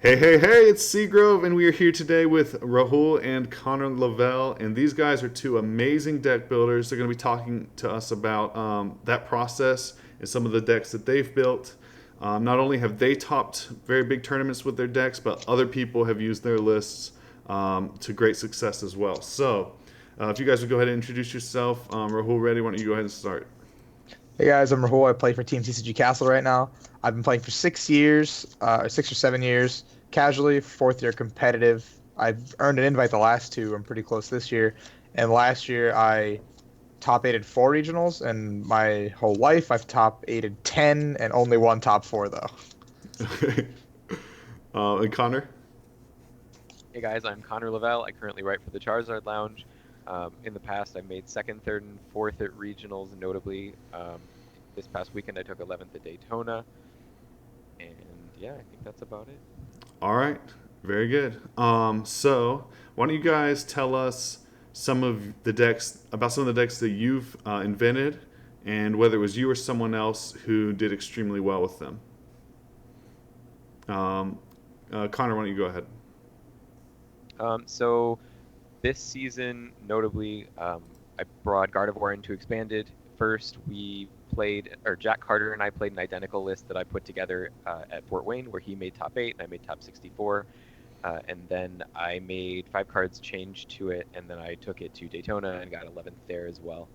Hey, it's Seagrove, and we are here today with Rahul and Connor LaVelle. And these guys are two amazing deck builders. They're going to be talking to us about that process and some of the decks that they've built. Not only have they topped very big tournaments with their decks, but other people have used their lists to great success as well. So, if you guys would go ahead and introduce yourself, Rahul, Reddy, why don't you go ahead and start? Hey guys, I'm Rahul. I play for Team TCG Castle right now. I've been playing for 6 years, 6 or 7 years, casually, fourth year competitive. I've earned an invite the last two. I'm pretty close this year. And last year I top eighted four regionals, and my whole life I've top eighted 10 and only one top four though. Okay. And Connor? Hey guys, I'm Connor LaVelle. I currently write for the Charizard Lounge. In the past, I made second, third, and fourth at regionals, notably. This past weekend, I took 11th at Daytona. And yeah, I think that's about it. All right, very good. So why don't you guys tell us some of the decks about some of the decks that you've invented, and whether it was you or someone else who did extremely well with them. Connor, why don't you go ahead? So this season, notably, I brought Gardevoir into Expanded. First, Jack Carter and I played an identical list that I put together at Fort Wayne, where he made top 8 and I made top 64. And then I made 5 cards change to it, and then I took it to Daytona and got 11th there as well.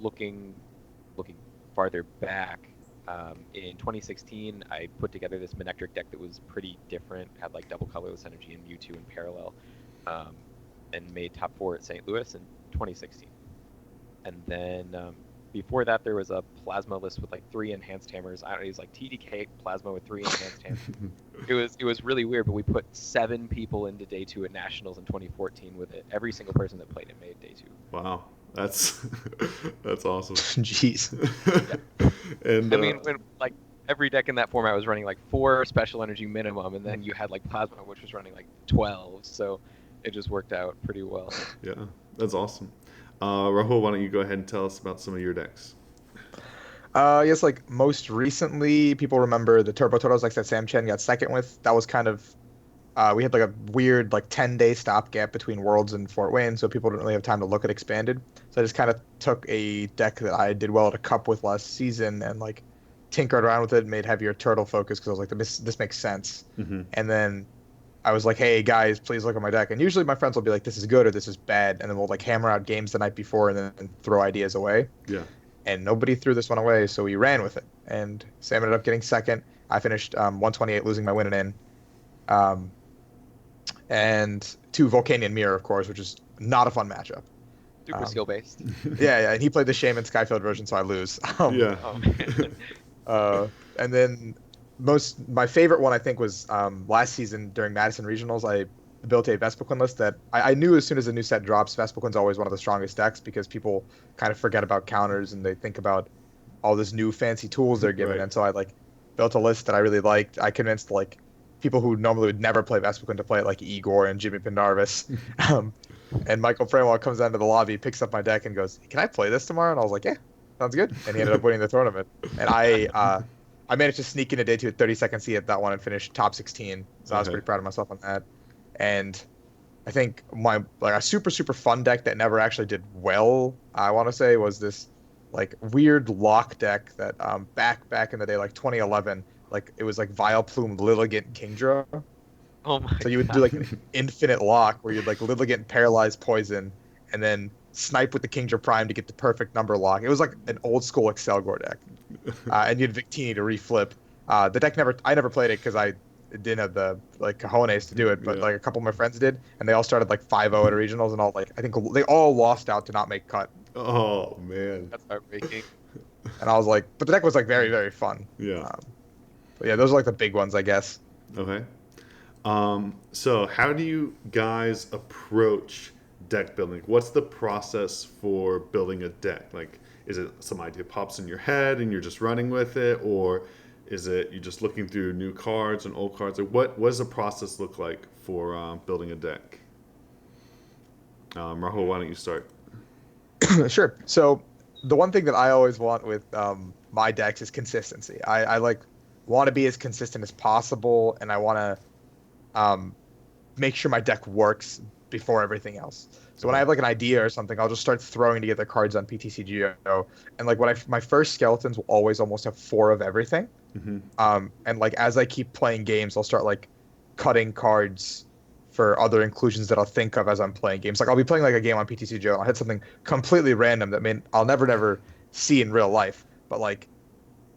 Looking farther back, in 2016, I put together this Manectric deck that was pretty different, had like double colorless energy and Mewtwo in parallel, and made top 4 at St. Louis in 2016. And then before that, there was a Plasma list with like 3 enhanced hammers. I don't know, it was like TDK Plasma with 3 enhanced hammers. It was really weird, but we put 7 people into day 2 at Nationals in 2014 with it. Every single person that played it made day 2. Wow, that's that's awesome. Jeez. Yeah. And I mean, when like every deck in that format was running like 4 special energy minimum, and then you had like Plasma, which was running like 12. So it just worked out pretty well. yeah, that's awesome. Rahul, why don't you go ahead and tell us about some of your decks? Yes, like most recently, people remember the Turbo Turtles like that Sam Chen got second with. That was kind of we had like a weird like 10-day stopgap between Worlds and Fort Wayne, so people didn't really have time to look at Expanded. So I just kind of took a deck that I did well at a cup with last season and like tinkered around with it and made heavier turtle focus because I was like, this makes sense. Mm-hmm. And then I was like, hey guys, please look at my deck. And usually my friends will be like, this is good or this is bad, and then we'll like hammer out games the night before and then throw ideas away. Yeah. And nobody threw this one away, so we ran with it. And Sam ended up getting second. I finished 128, losing my win and in. And 2 Vulcanian Mirror, of course, which is not a fun matchup. Super skill based. Yeah, and he played the Shaman Skyfield version, so I lose. Yeah. Oh man. And then my favorite one, I think, was last season during Madison Regionals. I built a Vespiquen list that I knew as soon as a new set drops, Vespiquen's always one of the strongest decks because people kind of forget about counters and they think about all this new fancy tools they're given. Right. And so I like built a list that I really liked. I convinced like people who normally would never play Vespiquen to play it, like Igor and Jimmy Pendarvis. And Michael Fremont comes down to the lobby, picks up my deck, and goes, "Can I play this tomorrow?" And I was like, "Yeah, sounds good." And he ended up winning the tournament. And I managed to sneak into day 2 at 32nd seed at that one and finish top 16. So I was Okay. pretty proud of myself on that. And I think my like a super fun deck that never actually did well, I want to say, was this like weird lock deck that back in the day, like 2011, like it was like Vileplume, Lilligant, Kingdra. Oh my So you would God. do like an infinite lock where you'd like Lilligant, Paralyze, Poison, and then snipe with the Kingdra Prime to get the perfect number lock. It was like an old school Excelgor deck. And you had Victini to reflip. The deck I never played it because I didn't have the like cojones to do it, but Yeah. like a couple of my friends did, and they all started like 5-0 at regionals and all like I think they all lost out to not make cut. Oh man. That's heartbreaking. And I was like, but the deck was like very fun. Yeah. But yeah, those are like the big ones, I guess. Okay. So how do you guys approach deck building? What's the process for building a deck? Like, is it some idea pops in your head and you're just running with it, or is it you just looking through new cards and old cards? Like, what does the process look like for building a deck? Rahul, why don't you start? Sure. So the one thing that I always want with my decks is consistency. I like want to be as consistent as possible, and I want to make sure my deck works before everything else. So when I have like an idea or something, I'll just start throwing together cards on PTCGO, and like my first skeletons will always almost have 4 of everything. And like as I keep playing games, I'll start like cutting cards for other inclusions that I'll think of as I'm playing games. Like I'll be playing like a game on PTCGO, and I'll hit something completely random that I'll never see in real life, but like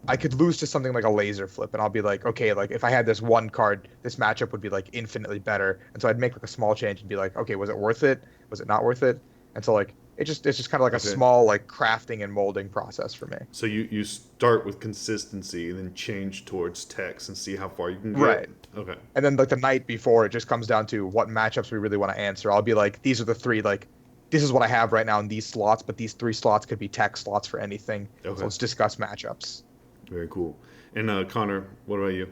I could lose to something like a laser flip, and I'll be like, okay, like if I had this one card, this matchup would be like infinitely better. And so I'd make like a small change and be like, okay, was it worth it? Was it not worth it? And so like it's just kind of like a small like crafting and molding process for me. So you start with consistency and then change towards text and see how far you can get. Right. Okay. And then like the night before, it just comes down to what matchups we really want to answer. I'll be like, these are the 3 like. This is what I have right now in these slots, but these 3 slots could be tech slots for anything. Okay. So let's discuss matchups. Very cool. And Connor, what about you?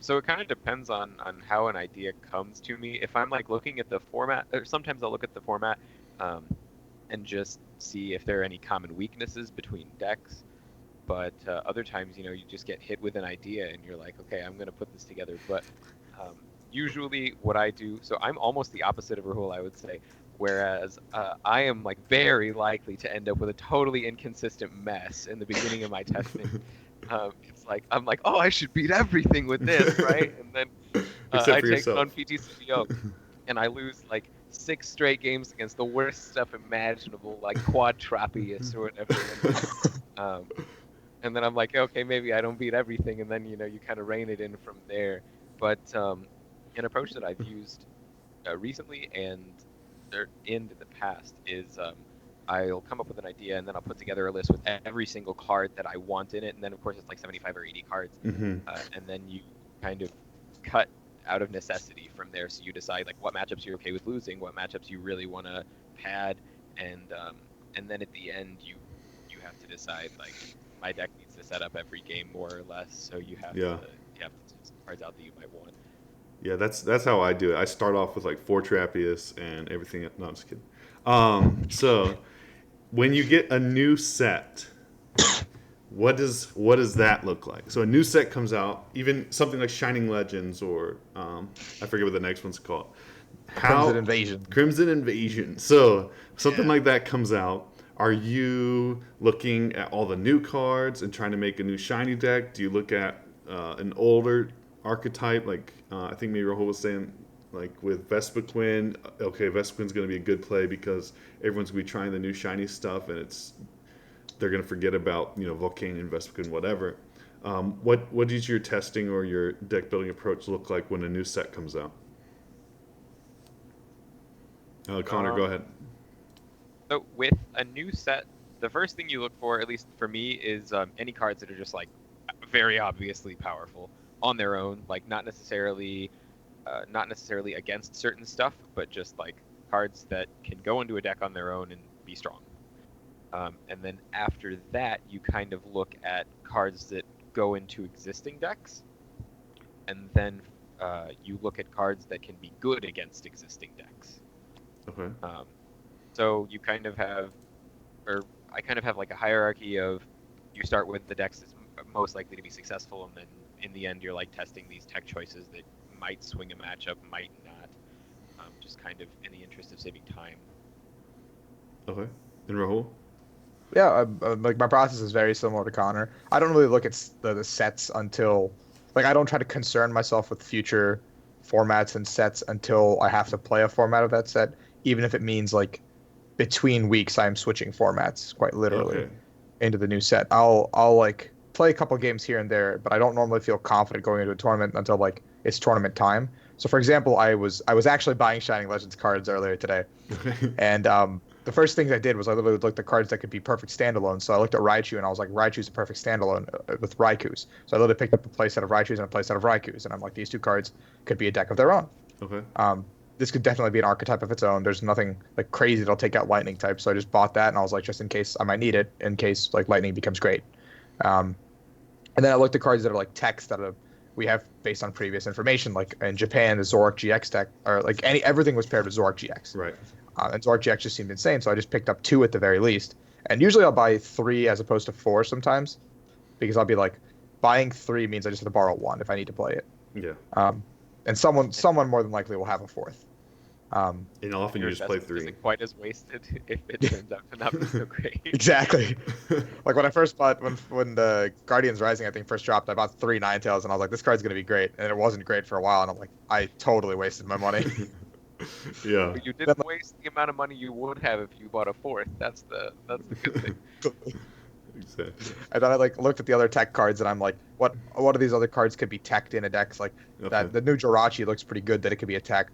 So it kind of depends on how an idea comes to me. If I'm like looking at the format, or sometimes I'll look at the format and just see if there are any common weaknesses between decks. But other times, you just get hit with an idea and you're like, okay, I'm going to put this together. But usually what I do, so I'm almost the opposite of Rahul, I would say. Whereas I am like very likely to end up with a totally inconsistent mess in the beginning of my testing. It's like I'm like, oh, I should beat everything with this, right? And then I take it on PTCGO, and I lose like 6 straight games against the worst stuff imaginable, like Quad Trapeus or whatever. And then I'm like, okay, maybe I don't beat everything, and then you kind of rein it in from there. But an approach that I've used recently and in the past is I'll come up with an idea and then I'll put together a list with every single card that I want in it, and then of course it's like 75 or 80 cards, and then you kind of cut out of necessity from there. So you decide like what matchups you're okay with losing, what matchups you really want to pad, and then at the end you have to decide like my deck needs to set up every game more or less, so you have to take some cards out that you might want. Yeah, that's how I do it. I start off with like 4 Trapeus and everything. No, I'm just kidding. So when you get a new set, what does that look like? So a new set comes out, even something like Shining Legends or I forget what the next one's called. Crimson Invasion. So something like that comes out. Are you looking at all the new cards and trying to make a new shiny deck? Do you look at an older archetype, like I think maybe Rahul was saying, like with Vespiquen, okay, Vespiquen's going to be a good play because everyone's going to be trying the new shiny stuff, and they're going to forget about Vulcanian, Vespiquen, whatever. What does your testing or your deck building approach look like when a new set comes out? Connor, go ahead. So with a new set, the first thing you look for, at least for me, is any cards that are just like very obviously powerful on their own, like not necessarily against certain stuff, but just like cards that can go into a deck on their own and be strong. And then after that, you kind of look at cards that go into existing decks, and then you look at cards that can be good against existing decks. Okay. So you kind of have, or I kind of have like a hierarchy of, you start with the decks that's most likely to be successful, and then in the end you're like testing these tech choices that might swing a matchup, might not, just kind of in the interest of saving time. Okay. And Rahul? Yeah, like my process is very similar to Connor. I don't really look at the sets until, like, I don't try to concern myself with future formats and sets until I have to play a format of that set, even if it means like between weeks I'm switching formats quite literally into the new set. I'll like play a couple games here and there, but I don't normally feel confident going into a tournament until like it's tournament time. So for example, I was actually buying Shining Legends cards earlier today, and the first thing I did was I literally looked at cards that could be perfect standalone. So I looked at Raichu and I was like, Raichu's a perfect standalone with Raiku's. So I literally picked up a playset of Raichu's and a playset of Raiku's, and I'm like, these 2 cards could be a deck of their own. Okay. This could definitely be an archetype of its own. There's nothing like crazy that'll take out lightning type, so I just bought that, and I was like, just in case I might need it, in case like lightning becomes great. And then I looked at cards that are like techs that we have based on previous information. Like in Japan, the Zoroark GX deck, or like everything was paired with Zoroark GX. Right. And Zoroark GX just seemed insane, so I just picked up 2 at the very least. And usually I'll buy 3 as opposed to 4 sometimes, because I'll be like, buying 3 means I just have to borrow 1 if I need to play it. Yeah. And someone more than likely will have a 4th. And often you Your just play investment 3. isn't quite as wasted if it turns out to not be so great. Exactly. Like when I first bought when the Guardians Rising I think first dropped, I bought 3 Ninetales and I was like, this card's gonna be great, and it wasn't great for a while, and I'm like, I totally wasted my money. Yeah. But you Then, didn't waste the amount of money you would have if you bought a 4th. That's the good thing. Exactly. And then I like looked at the other tech cards and I'm like, what of these other cards could be teched in a deck? Like Okay. that the new Jirachi looks pretty good that it could be a tech.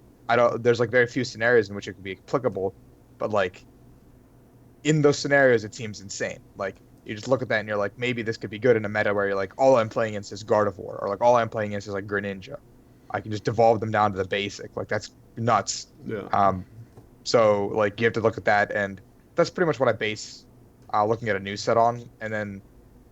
There's like very few scenarios in which it could be applicable, but like in those scenarios it seems insane. Like you just look at that and you're like, maybe this could be good in a meta where you're like, all I'm playing against is Gardevoir, or like all I'm playing against is like Greninja. I can just devolve them down to the basic. Like that's nuts. Yeah. So like you have to look at that, and that's pretty much what I base looking at a new set on. And then,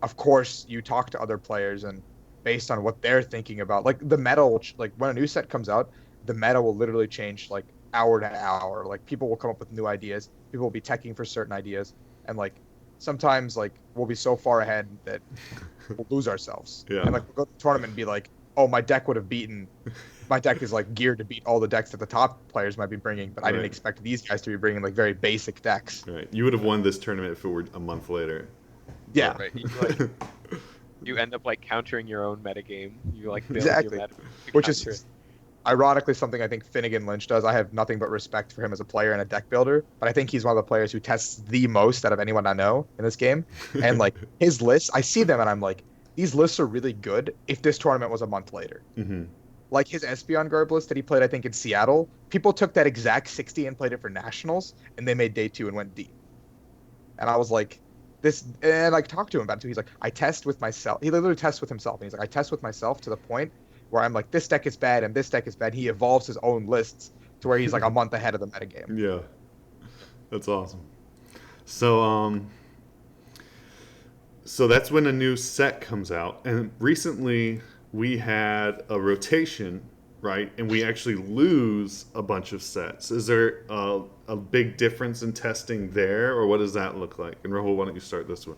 of course, you talk to other players, and based on what they're thinking about, like the meta will like when a new set comes out, the meta will literally change like hour to hour. Like people will come up with new ideas. People will be teching for certain ideas, and like sometimes like we'll be so far ahead that we'll lose ourselves. Yeah. And like we'll go to the tournament and be like, oh, my deck would have beaten. My deck is like geared to beat all the decks that the top players might be bringing, but I didn't Right. expect these guys to be bringing like very basic decks. Right. You would have won this tournament if it were a month later. Yeah, Right. You end up like countering your own metagame. You like build Exactly. your meta to which counter is it. ironically something I think Finnegan Lynch does. I have nothing but respect for him as a player and a deck builder, but I think he's one of the players who tests the most out of anyone I know in this game. And like his lists, I see them and I'm like, these lists are really good if this tournament was a month later. Mm-hmm. Like his Espeon Garb list that he played, I think, in Seattle, people took that exact 60 and played it for Nationals, and they made day 2 and went deep. And I was like, this, and I talked to him about it too. He's like, I test with myself. He literally tests with himself. And he's like, I test with myself to the point where I'm like, this deck is bad and this deck is bad. He evolves his own lists to where he's like a month ahead of the metagame. Yeah. That's awesome. So, so that's when a new set comes out. And recently we had a rotation, right? And we actually lose a bunch of sets. Is there a big difference in testing there, or what does that look like? And Rahul, why don't you start this one?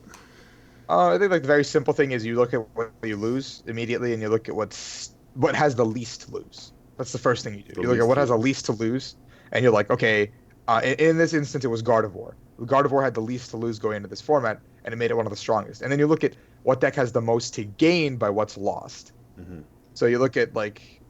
I think like the very simple thing is you look at what you lose immediately, and you look at what has the least to lose. That's the first thing you do. The You look least at what to has the lose. least to lose, and you're like, okay. In this instance, it was Gardevoir. Gardevoir had the least to lose going into this format, and it made it one of the strongest. And then you look at what deck has the most to gain by what's lost. Mm-hmm. So you look at like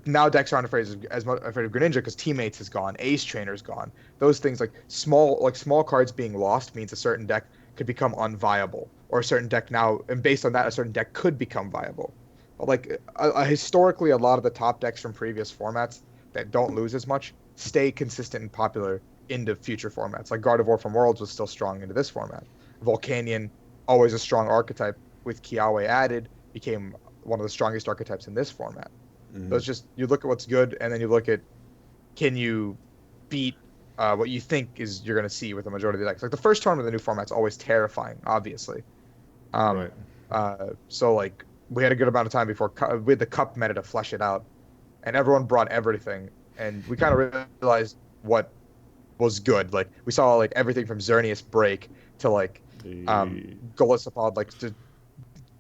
now decks aren't afraid as much afraid of Greninja because Teammates is gone, Ace Trainer's gone. Those things like small cards being lost means a certain deck could become unviable, or a certain deck now, and based on that, a certain deck could become viable. But like historically, a lot of the top decks from previous formats that don't lose as much stay consistent and popular into future formats. Like Gardevoir from Worlds was still strong into this format. Vulcanian, always a strong archetype with Kiawe added, became one of the strongest archetypes in this format. Mm-hmm. So it's just you look at what's good, and then you look at can you beat what you think is you're going to see with the majority of the decks. Like the first tournament of the new format's always terrifying, obviously. Right. So like we had a good amount of time before we had the cup meta to flesh it out, and everyone brought everything, and we kind of realized what was good. Like we saw like everything from Xerneas Break to like Golisopod, like to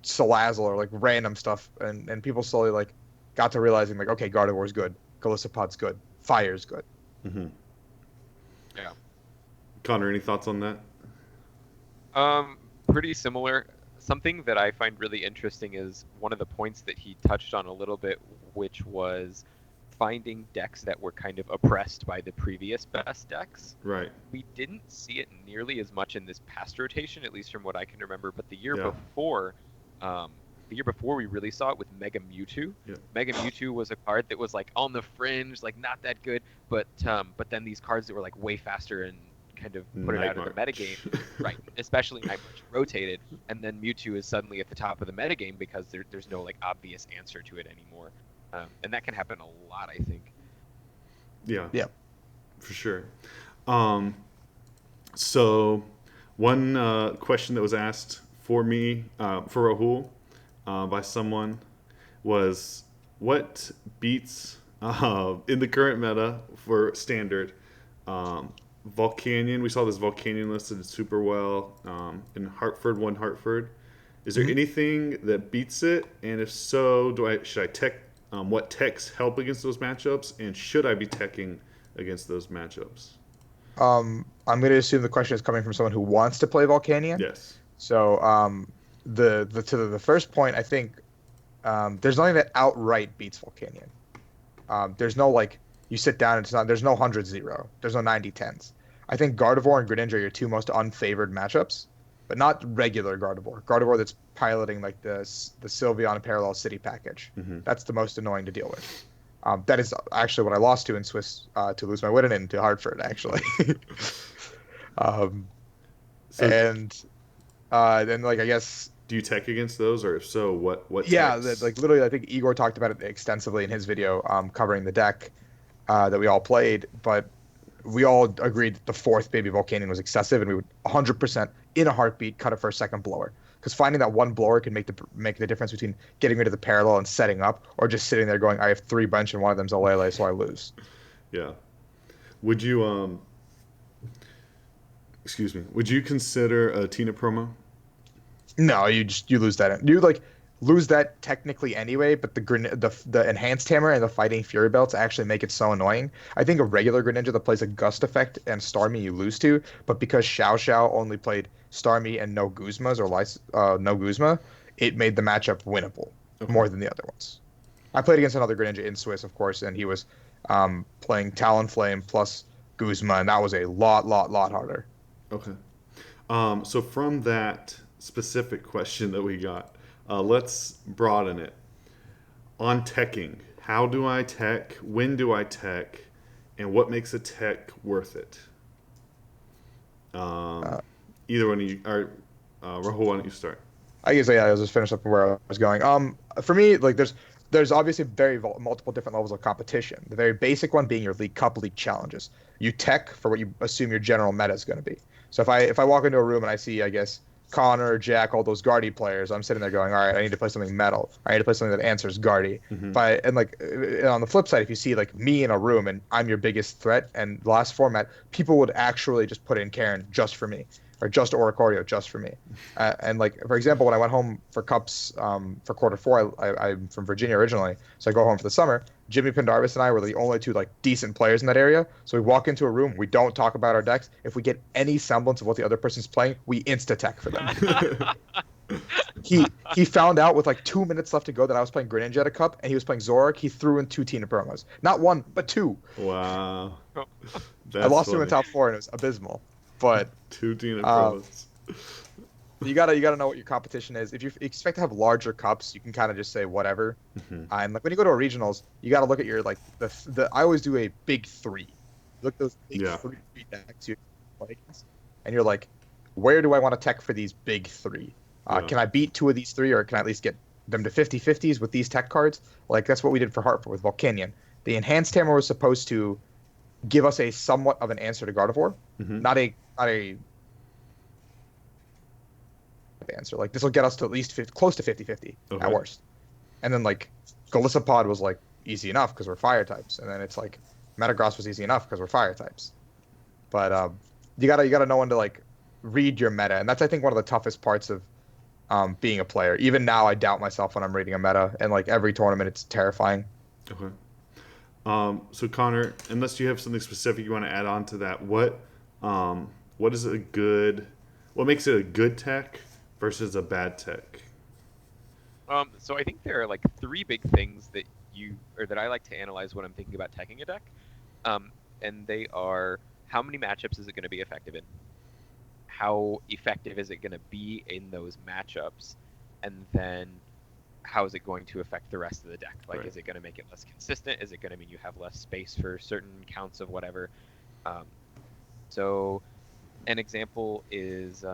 Salazzle, or like random stuff, and people slowly like got to realizing like, okay, Gardevoir's good, Golisopod's good, Fire's good. Mm-hmm. Yeah. Connor, any thoughts on that? Pretty similar. Something that I find really interesting is one of the points that he touched on a little bit, which was finding decks that were kind of oppressed by the previous best decks. Right. We didn't see it nearly as much in this past rotation, at least from what I can remember. But the year Yeah. before, we really saw it with Mega Mewtwo. Yeah. Mega Mewtwo was a card that was like on the fringe, like not that good. But then these cards that were like way faster and kind of put it Night out of the March. metagame, right? Especially Night March rotated, and then Mewtwo is suddenly at the top of the metagame because there's no like obvious answer to it anymore, and that can happen a lot, I think. Yeah. Yeah. For sure. So one question that was asked for me, for Rahul, by someone was, what beats in the current meta for standard? Vulcanian, we saw this Vulcanian listed super well in Hartford, one Hartford, Is there Mhm. anything that beats it? And if so, should I tech? What techs help against those matchups? And should I be teching against those matchups? I'm going to assume the question is coming from someone who wants to play Vulcanian. Yes. So, the first point, I think there's nothing that outright beats Vulcanian. There's no like you sit down and it's not. There's no 100-0. There's no 90-10s. I think Gardevoir and Greninja are your two most unfavored matchups, but not regular Gardevoir. Gardevoir that's piloting like the Sylveon Parallel City package. Mm-hmm. That's the most annoying to deal with. That is actually what I lost to in Swiss to lose my Wittinen to Hartford actually. um, So, and then like I guess do you tech against those, or if so, what yeah, techs? like literally I think Igor talked about it extensively in his video covering the deck that we all played, but we all agreed that the fourth baby Volcanion was excessive, and we would 100% in a heartbeat cut it for a second blower. Because finding that one blower can make the difference between getting rid of the parallel and setting up, or just sitting there going, I have 3 bunch and one of them's a Lele, so I lose. Yeah. Would you excuse me? Would you consider a Tina promo? No, you lose that. You like lose that technically anyway, but the enhanced hammer and the fighting fury belts actually make it so annoying. I think a regular Greninja that plays a gust effect and Starmie you lose to, but because Xiao only played Starmie and no Guzmas or no Guzma, it made the matchup winnable more than the other ones. I played against another Greninja in Swiss, of course, and he was playing Talonflame plus Guzma, and that was a lot harder. Okay. So from that specific question that we got, let's broaden it. On teching, how do I tech? When do I tech? And what makes a tech worth it? Either one of you, or Rahul, why don't you start? I guess yeah, I'll just finish up where I was going. For me, like there's obviously multiple different levels of competition. The very basic one being your League Cup, League Challenges. You tech for what you assume your general meta is going to be. So if I walk into a room and I see, I guess, Connor, Jack, all those Guardy players, I'm sitting there going, all right, I need to play something metal. I need to play something that answers Guardy. Mm-hmm. And like on the flip side, if you see like me in a room and I'm your biggest threat, and the last format, people would actually just put in Karen just for me, or just Oricorio just for me. And like for example, when I went home for Cups for Quarter 4, I'm from Virginia originally, so I go home for the summer. Jimmy Pendarvis and I were the only two like decent players in that area. So we walk into a room, we don't talk about our decks. If we get any semblance of what the other person's playing, we insta tech for them. He found out with like 2 minutes left to go that I was playing Greninja at a cup, and he was playing Zorak. He threw in 2 Tina promos, not 1 but 2. Wow. I lost him in top 4, and it was abysmal. But 2 Tina promos. You gotta know what your competition is. If you expect to have larger cups, you can kind of just say whatever. Mm-hmm. And like when you go to a regionals, you gotta look at your like the. I always do a big 3. Look at those big 3 decks you play against, and you're like, where do I want to tech for these big 3? Can I beat 2 of these 3, or can I at least get them to 50-50s with these tech cards? Like that's what we did for Hartford with Vulcanian. The enhanced hammer was supposed to give us a somewhat of an answer to Gardevoir, Mm-hmm. not a answer. Like this will get us to at least close to 50-50 at worst. And then like Galissapod was like easy enough because we're fire types, and then it's like Metagross was easy enough because we're fire types. But you gotta know when to like read your meta, and that's I think one of the toughest parts of being a player. Even now, I doubt myself when I'm reading a meta, and like every tournament, it's terrifying. Okay. So Connor, unless you have something specific you want to add on to that, what is what makes it a good tech versus a bad tech? So I think there are like 3 big things that I like to analyze when I'm thinking about teching a deck. And they are, how many matchups is it going to be effective in? How effective is it going to be in those matchups? And then how is it going to affect the rest of the deck? Like, Is it going to make it less consistent? Is it going to mean you have less space for certain counts of whatever? So an example is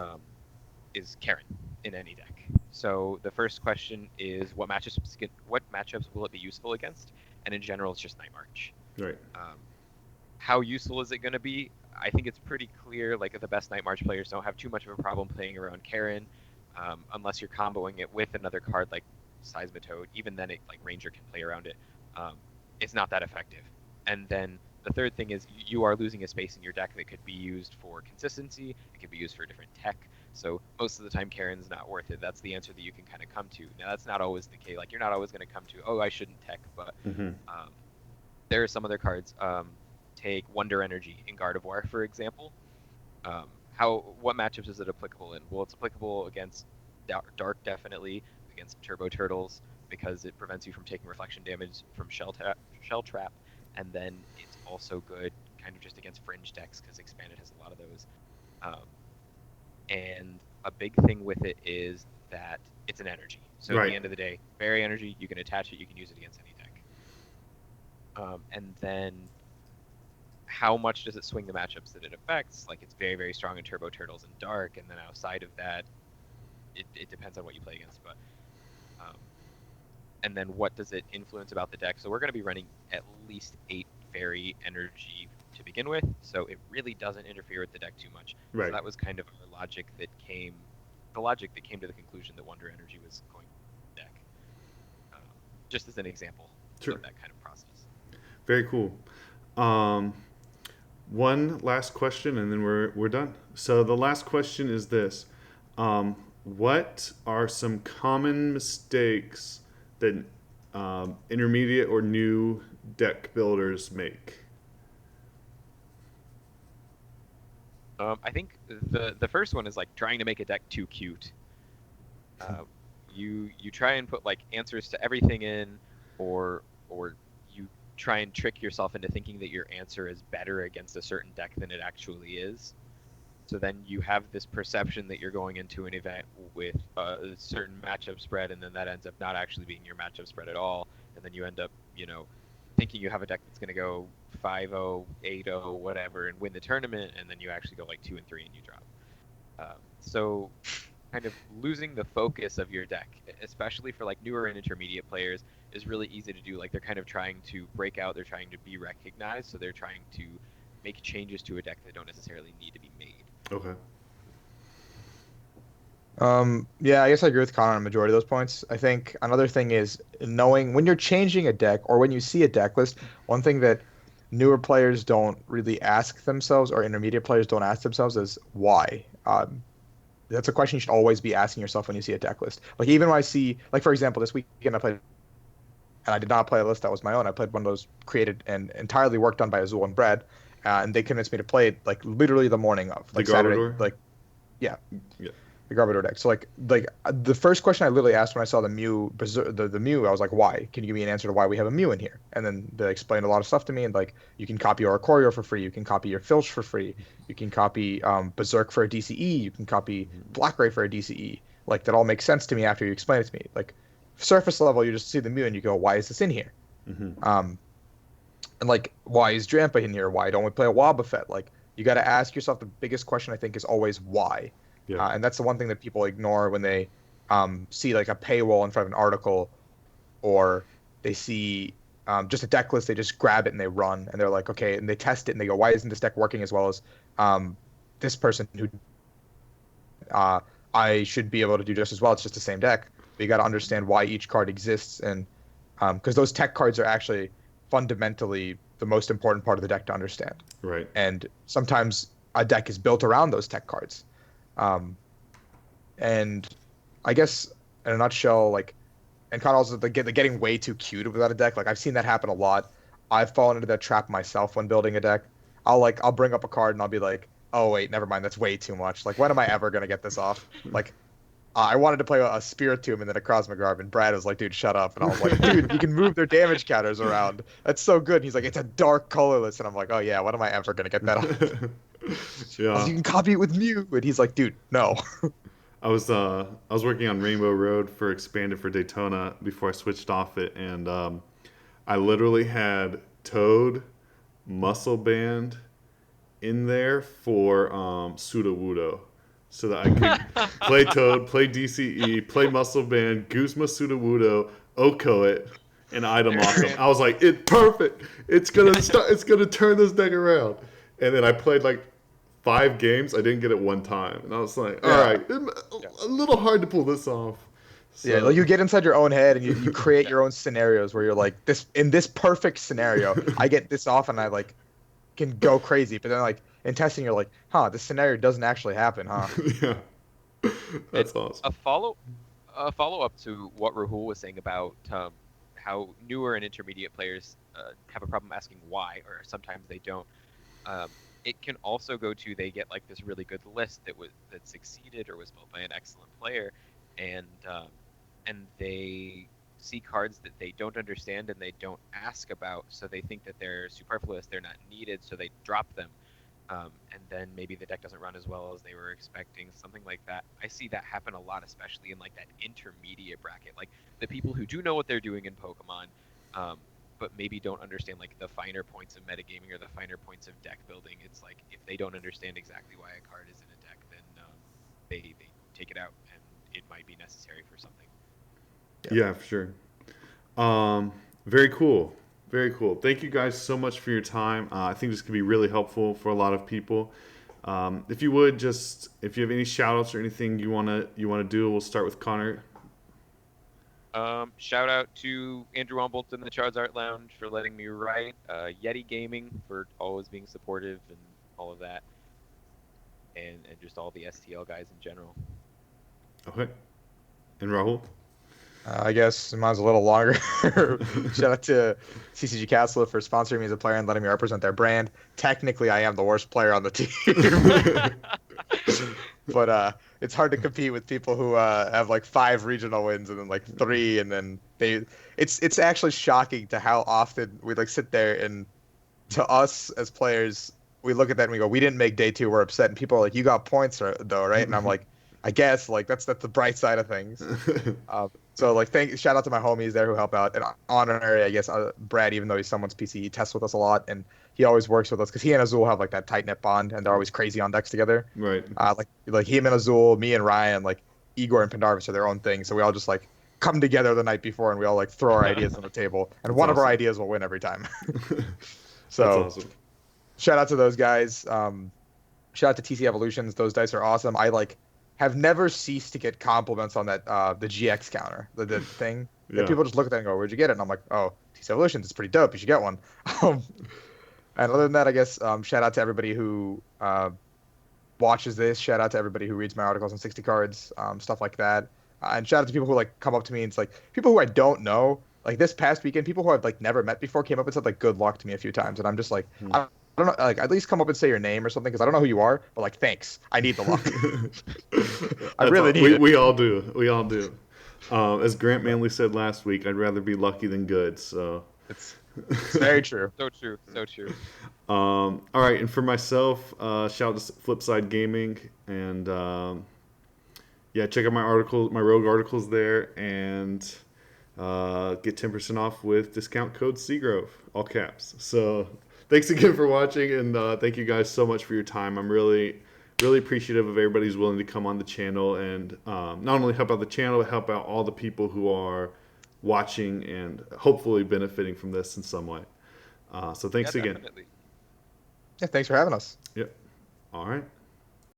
Karen in any deck. So the first question is what matchups will it be useful against? And in general, it's just Night March. Right. How useful is it going to be? I think it's pretty clear. Like the best Night March players don't have too much of a problem playing around Karen, unless you're comboing it with another card like Seismitoad. Even then, like Ranger can play around it. It's not that effective. And then the third thing is you are losing a space in your deck that could be used for consistency. It could be used for different tech. So most of the time, Karen's not worth it. That's the answer that you can kind of come to. Now, that's not always the case. Like, you're not always going to come to, oh, I shouldn't tech, but Mm-hmm. there are some other cards. Take Wonder Energy in Gardevoir, for example. What matchups is it applicable in? Well, it's applicable against Dark, definitely, against Turbo Turtles, because it prevents you from taking reflection damage from Shell Trap, and then it's also good kind of just against fringe decks, because Expanded has a lot of those. And a big thing with it is that it's an energy. So at Right. the end of the day, Fairy Energy, you can attach it, you can use it against any deck. And then how much does it swing the matchups that it affects? Like, it's very, very strong in Turbo Turtles and Dark, and then outside of that, it depends on what you play against. But and then what does it influence about the deck? So we're going to be running at least 8 Fairy Energy to begin with, so it really doesn't interfere with the deck too much. Right. So that was kind of our logic that came to the conclusion that Wonder Energy was going to the deck. Just as an example Sure. of that kind of process. Very cool. One last question, and then we're done. So the last question is this: what are some common mistakes that intermediate or new deck builders make? I think the first one is like trying to make a deck too cute. You try and put like answers to everything in, or you try and trick yourself into thinking that your answer is better against a certain deck than it actually is. So then you have this perception that you're going into an event with a certain matchup spread, and then that ends up not actually being your matchup spread at all, and then you end up, thinking you have a deck that's going to go 5-0, 8-0, whatever, and win the tournament, and then you actually go like 2-3 and you drop. So kind of losing the focus of your deck, especially for like newer and intermediate players, is really easy to do. Like, they're kind of trying to break out, they're trying to be recognized, so they're trying to make changes to a deck that don't necessarily need to be made. Okay. Yeah, I guess I agree with Connor on a majority of those points. I think another thing is knowing when you're changing a deck or when you see a deck list, one thing that newer players don't really ask themselves or intermediate players don't ask themselves is why. That's a question you should always be asking yourself when you see a deck list. Like, even when I see, like, for example, this weekend I played, and I did not play a list that was my own. I played one of those created and entirely worked on by Azul and Brad, and they convinced me to play it like literally the morning of, like, The Saturday, Garbodor? like, yeah. Yeah. The Garbodor deck. So like the first question I literally asked when I saw the Mew, the Mew, I was like, why? Can you give me an answer to why we have a Mew in here? And then they explained a lot of stuff to me, and like, you can copy your Oricorio for free, you can copy your Filch for free, you can copy Berserk for a DCE, you can copy Blackray for a DCE. Like, that all makes sense to me after you explain it to me. Like, surface level, you just see the Mew and you go, why is this in here? Mm-hmm. And like, why is Drampa in here? Why don't we play a Wobbuffet? Like, you got to ask yourself, the biggest question I think is always why. Yeah. And that's the one thing that people ignore when they see like a paywall in front of an article, or they see just a deck list. They just grab it and they run, and they're like, okay, and they test it and they go, why isn't this deck working as well as this person who I should be able to do just as well? It's just the same deck. But you got to understand why each card exists, and because those tech cards are actually fundamentally the most important part of the deck to understand. Right. And sometimes a deck is built around those tech cards. And I guess in a nutshell, like, and kind of also the getting way too cute without a deck. Like, I've seen that happen a lot. I've fallen into that trap myself when building a deck. I'll bring up a card and I'll be like, oh wait, never mind, that's way too much. Like, when am I ever gonna get this off? Like, I wanted to play a Spiritomb and then a Cosmogarb, and Brad was like, dude, shut up. And I was like, dude, you can move their damage counters around. That's so good. And he's like, it's a dark colorless. And I'm like, oh yeah, when am I ever gonna get that off? Yeah. You can copy it with Mew. And he's like, dude, no. I was working on Rainbow Road for Expanded for Daytona before I switched off it, and I literally had Toad, Muscle Band in there for Sudowoodo, so that I could play Toad, play DCE, play Muscle Band, Guzma Sudowoodo, Oko it, and item lock him. I was like, it's perfect. It's gonna start. It's gonna turn this deck around. And then I played like 5 games. I didn't get it one time, and I was like, all right, a little hard to pull this off. So, yeah, like, you get inside your own head and you create your own scenarios where you're like, in this perfect scenario, I get this off and I like can go crazy. But then like in testing, you're like, this scenario doesn't actually happen, huh? Yeah. That's awesome. A follow up to what Rahul was saying about how newer and intermediate players have a problem asking why, or sometimes they don't. Um, it can also go to they get like this really good list that succeeded or was built by an excellent player, and they see cards that they don't understand and they don't ask about, so they think that they're superfluous, they're not needed, so they drop them. And then maybe the deck doesn't run as well as they were expecting, something like that. I see that happen a lot, especially in like that intermediate bracket, like the people who do know what they're doing in Pokemon, but maybe don't understand like the finer points of metagaming or the finer points of deck building. It's like if they don't understand exactly why a card is in a deck, then they take it out, and it might be necessary for something. Yeah, for sure. Very cool. Very cool. Thank you guys so much for your time. I think this could be really helpful for a lot of people. If you would if you have any shout outs or anything you wanna do, we'll start with Connor. Shout out to Andrew Umbolt in the Charles Art Lounge for letting me write. Yeti Gaming for always being supportive and all of that, and just all the STL guys in general. Okay. And Rahul. I guess mine's a little longer. Shout out to CCG Castle for sponsoring me as a player and letting me represent their brand. Technically, I am the worst player on the team. But it's hard to compete with people who have like 5 regional wins and then like 3, and then it's actually shocking to how often we like sit there, and to us as players, we look at that and we go, we didn't make day 2, we're upset, and people are like, you got points though, right? And I'm like, I guess like that's the bright side of things. So like shout out to my homies there who help out, and honorary, I guess, Brad, even though he's someone's PC, he tests with us a lot, and he always works with us because he and Azul have like that tight knit bond, and they're always crazy on decks together. Right. Like him and Azul, me and Ryan, like Igor and Pendarvis are their own thing, so we all just like come together the night before and we all like throw our ideas on the table, and one of our ideas will win every time. So That's awesome. Shout out to those guys. Shout out to TC Evolutions. Those dice are awesome. I like have never ceased to get compliments on that the GX counter, the thing. Yeah. People just look at that and go, "Where'd you get it?" And I'm like, "Oh, TC Evolutions. It's pretty dope. You should get one." And other than that, I guess shout out to everybody who watches this. Shout out to everybody who reads my articles on 60 cards, stuff like that. And shout out to people who like come up to me, and it's like people who I don't know. Like this past weekend, people who I've like never met before came up and said like good luck to me a few times, and I'm just like, I don't know, like at least come up and say your name or something, because I don't know who you are, but like thanks, I need the luck. I really need it. We all do. We all do. As Grant Manley said last week, I'd rather be lucky than good. So it's very true. So true. So true. All right, and for myself, shout out to Flipside Gaming, and yeah, check out my Rogue articles there, and get 10% off with discount code Seagrove, all caps. So thanks again for watching, and thank you guys so much for your time. I'm really appreciative of everybody who's willing to come on the channel and not only help out the channel, but help out all the people who are watching and hopefully benefiting from this in some way. So thanks again. Definitely. Yeah, thanks for having us. Yep. All right.